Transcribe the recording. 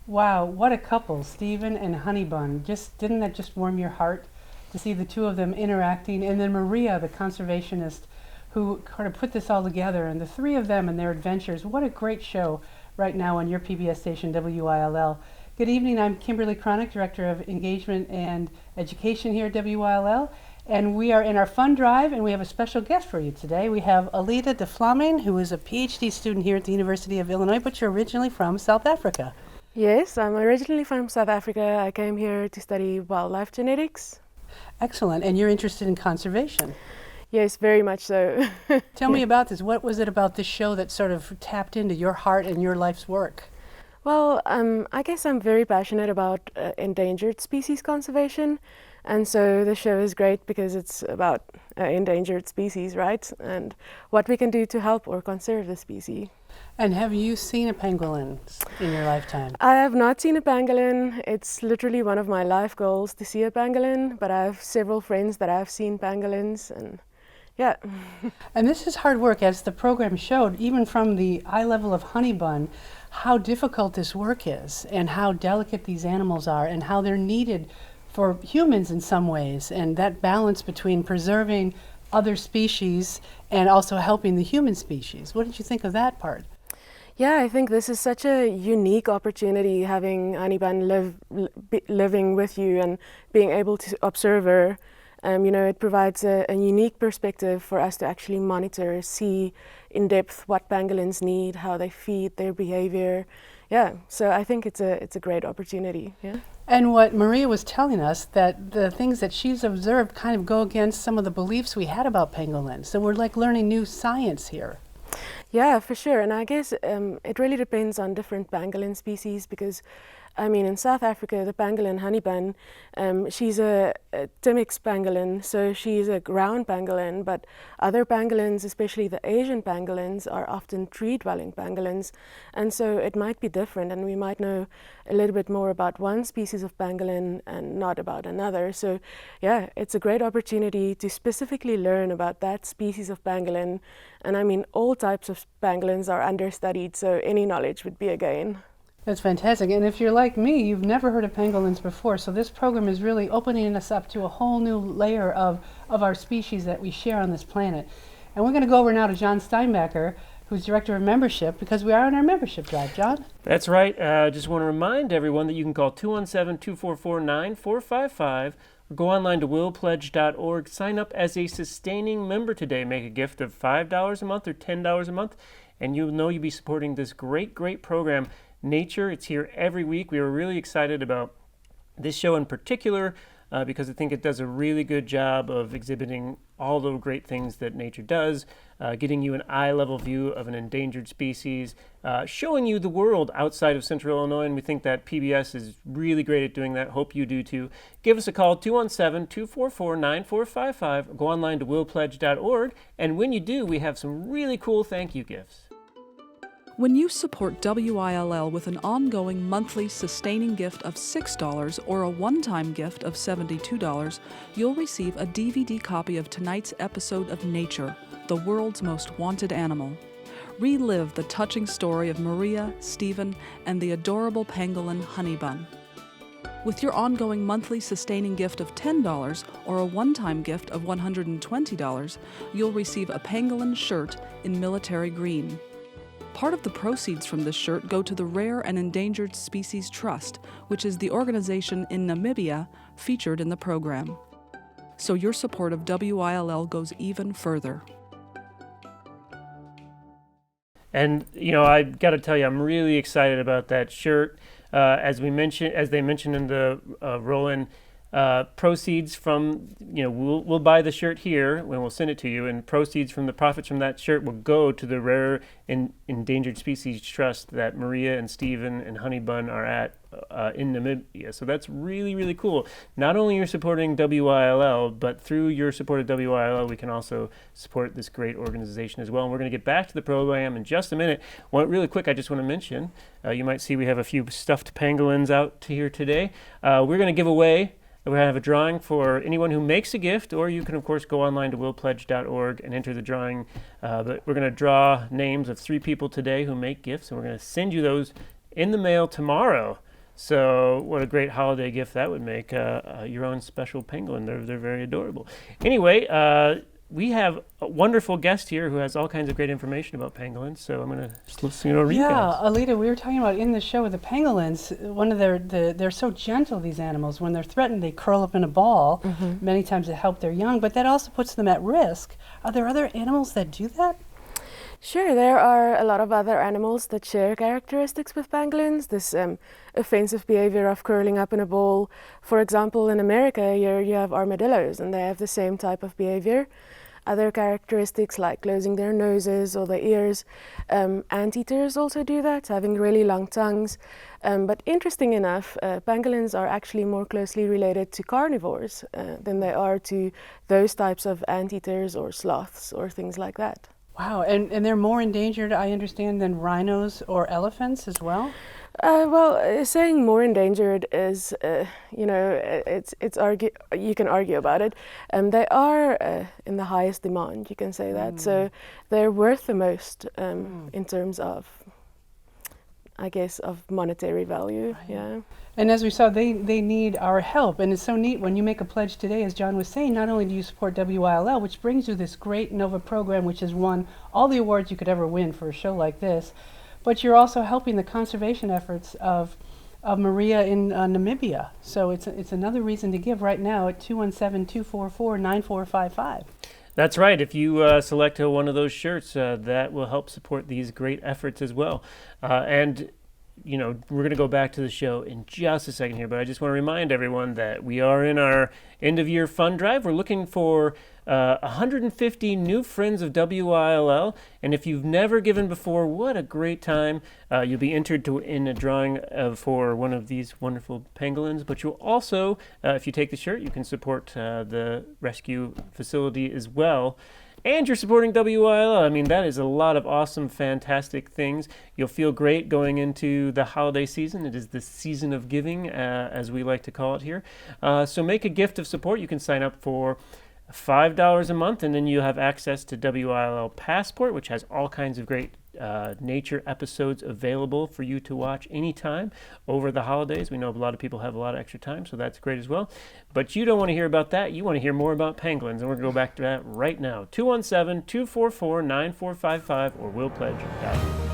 Wow, what a couple, Stephen and Honeybun. Just didn't that just warm your heart to see the two of them interacting? And then Maria, the conservationist, who kind of put this all together, and the three of them and their adventures. What a great show right now on your PBS station, WILL. Good evening, I'm Kimberly Cronick, Director of Engagement and Education here at WILL. And we are in our fun drive, and we have a special guest for you today. We have Alida de Vlaming, who is a PhD student here at the University of Illinois, but you're originally from South Africa. Yes, I'm originally from South Africa. I came here to study wildlife genetics. Excellent. And you're interested in conservation. Yes, very much so. Tell me about this. What was it about this show that sort of tapped into your heart and your life's work? Well, I guess I'm very passionate about endangered species conservation. And so the show is great because it's about endangered species, right? And what we can do to help or conserve the species. And have you seen a pangolin in your lifetime? I have not seen a pangolin. It's literally one of my life goals to see a pangolin, but I have several friends that have seen pangolins, and yeah. And this is hard work, as the program showed, even from the eye level of Honeybun, how difficult this work is and how delicate these animals are and how they're needed for humans in some ways, and that balance between preserving other species and also helping the human species. What did you think of that part? Yeah, I think this is such a unique opportunity, having Honeybun living with you and being able to observe her. It provides a unique perspective for us to actually monitor, see in depth what pangolins need, how they feed, their behavior. Yeah, so I think it's a great opportunity. Yeah. And what Maria was telling us, that the things that she's observed kind of go against some of the beliefs we had about pangolins. So we're like learning new science here. Yeah, for sure. And I guess it really depends on different pangolin species because, in South Africa, the pangolin Honeybun, she's a Timix pangolin, so she's a ground pangolin, but other pangolins, especially the Asian pangolins, are often tree-dwelling pangolins, and so it might be different, and we might know a little bit more about one species of pangolin and not about another. So, yeah, it's a great opportunity to specifically learn about that species of pangolin, and all types of pangolins are understudied, so any knowledge would be a gain. That's fantastic. And if you're like me, you've never heard of pangolins before, so this program is really opening us up to a whole new layer of our species that we share on this planet. And we're going to go over now to John Steinbacher, who's Director of Membership, because we are on our membership drive. John? That's right. Just want to remind everyone that you can call 217-244-9455 or go online to willpledge.org. Sign up as a sustaining member today. Make a gift of $5 a month or $10 a month, and you'll know you'll be supporting this great program. Nature, it's here every week. We were really excited about this show in particular because I think it does a really good job of exhibiting all the great things that nature does, getting you an eye-level view of an endangered species, showing you the world outside of Central Illinois, and we think that PBS is really great at doing that. Hope you do too. Give us a call, 217-244-9455, go online to willpledge.org, and when you do, we have some really cool thank you gifts. When you support WILL with an ongoing monthly sustaining gift of $6 or a one-time gift of $72, you'll receive a DVD copy of tonight's episode of Nature, the world's most wanted animal. Relive the touching story of Maria, Stephen, and the adorable pangolin Honeybun. With your ongoing monthly sustaining gift of $10 or a one-time gift of $120, you'll receive a pangolin shirt in military green. Part of the proceeds from this shirt go to the Rare and Endangered Species Trust, which is the organization in Namibia featured in the program. So your support of WILL goes even further. And I got to tell you, I'm really excited about that shirt. As they mentioned in the roll-in, proceeds from, we'll buy the shirt here and we'll send it to you, and proceeds from the profits from that shirt will go to the Rare and Endangered Species Trust that Maria and Stephen and Honeybun are at in Namibia. So that's really cool. Not only you're supporting WILL, but through your support of WILL, we can also support this great organization as well. And we're going to get back to the program in just a minute. Really quick, I just want to mention, you might see we have a few stuffed pangolins out here today. We're going to give away We're going to have a drawing for anyone who makes a gift, or you can, of course, go online to willpledge.org and enter the drawing. But we're going to draw names of 3 people today who make gifts, and we're going to send you those in the mail tomorrow. So what a great holiday gift that would make, your own special pangolin. They're very adorable. Anyway, we have a wonderful guest here who has all kinds of great information about pangolins. So I'm going to just listen to Yeah, recaps. Alita, we were talking about in the show with the pangolins, one of they're so gentle, these animals. When they're threatened, they curl up in a ball, many times to help their young, but that also puts them at risk. Are there other animals that do that? Sure, there are a lot of other animals that share characteristics with pangolins. This offensive behavior of curling up in a ball. For example, in America, you have armadillos, and they have the same type of behavior. Other characteristics like closing their noses or their ears. Anteaters also do that, having really long tongues. But interesting enough, pangolins are actually more closely related to carnivores than they are to those types of anteaters or sloths or things like that. Wow, and they're more endangered, I understand, than rhinos or elephants as well? Saying more endangered is, you can argue about it. They are in the highest demand, you can say that. So they're worth the most in terms of, I guess, of monetary value. Right. Yeah. And as we saw, they need our help. And it's so neat when you make a pledge today, as John was saying, not only do you support WILL, which brings you this great NOVA program, which has won all the awards you could ever win for a show like this, but you're also helping the conservation efforts of Maria in Namibia. So it's another reason to give right now at 217-244-9455. That's right. If you select one of those shirts, that will help support these great efforts as well. And we're going to go back to the show in just a second here, but I just want to remind everyone that we are in our end-of-year fund drive. We're looking for 150 new friends of WILL, and if you've never given before, what a great time. You'll be entered in a drawing for one of these wonderful pangolins, but you'll also, if you take the shirt, you can support the rescue facility as well. And you're supporting WILL. I mean, that is a lot of awesome, fantastic things. You'll feel great going into the holiday season. It is the season of giving, as we like to call it here. So make a gift of support. You can sign up for $5 a month, and then you have access to WILL Passport, which has all kinds of great nature episodes available for you to watch anytime over the holidays. We know a lot of people have a lot of extra time, so that's great as well. But you don't want to hear about that. You want to hear more about pangolins, and we're going to go back to that right now. 217-244-9455 or willpledge.org.